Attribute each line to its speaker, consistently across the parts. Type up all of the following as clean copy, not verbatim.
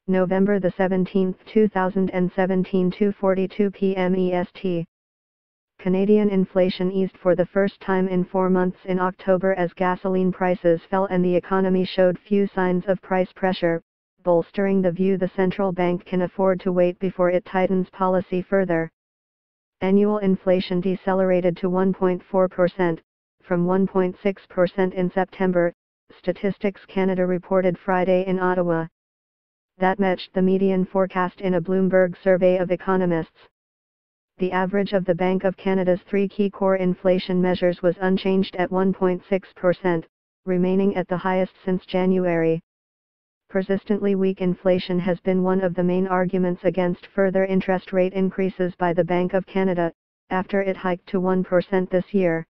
Speaker 1: November 17, 2017, 2:42 p.m. EST. Canadian inflation eased for the first time in 4 months in October as gasoline prices fell and the economy showed few signs of price pressure, bolstering the view the central bank can afford to wait before it tightens policy further. Annual inflation decelerated to 1.4%, from 1.6% in September, Statistics Canada reported Friday in Ottawa. That matched the median forecast in a Bloomberg survey of economists. The average of the Bank of Canada's 3 key core inflation measures was unchanged at 1.6%, remaining at the highest since January. Persistently weak inflation has been one of the main arguments against further interest rate increases by the Bank of Canada, after it hiked to 1% this year.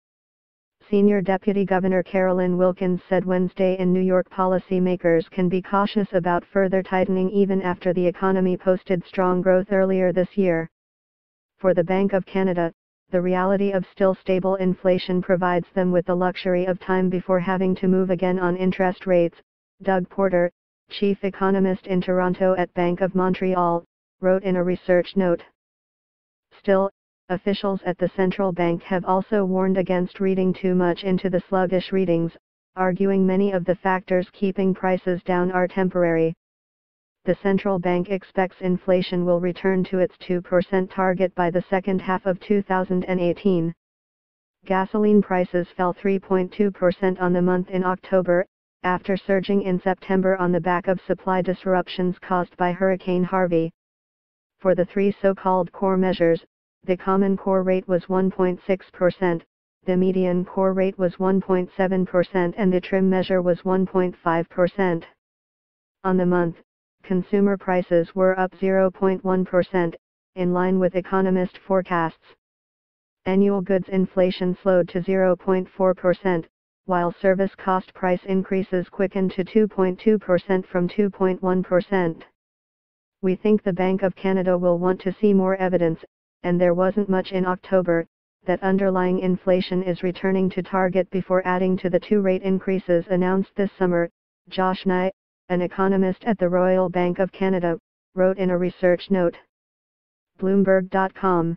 Speaker 1: Senior Deputy Governor Carolyn Wilkins said Wednesday in New York policymakers can be cautious about further tightening even after the economy posted strong growth earlier this year. For the Bank of Canada, the reality of still stable inflation provides them with the luxury of time before having to move again on interest rates, Doug Porter, chief economist in Toronto at Bank of Montreal, wrote in a research note. Still, officials at the central bank have also warned against reading too much into the sluggish readings, arguing many of the factors keeping prices down are temporary. The central bank expects inflation will return to its 2% target by the second half of 2018. Gasoline prices fell 3.2% on the month in October, after surging in September on the back of supply disruptions caused by Hurricane Harvey. For the 3 so-called core measures, the common core rate was 1.6%, the median core rate was 1.7% and the trim measure was 1.5%. On the month, consumer prices were up 0.1%, in line with economist forecasts. Annual goods inflation slowed to 0.4%, while service cost price increases quickened to 2.2% from 2.1%. We think the Bank of Canada will want to see more evidence, and there wasn't much in October, that underlying inflation is returning to target before adding to the 2 rate increases announced this summer, Josh Nye, an economist at the Royal Bank of Canada, wrote in a research note. Bloomberg.com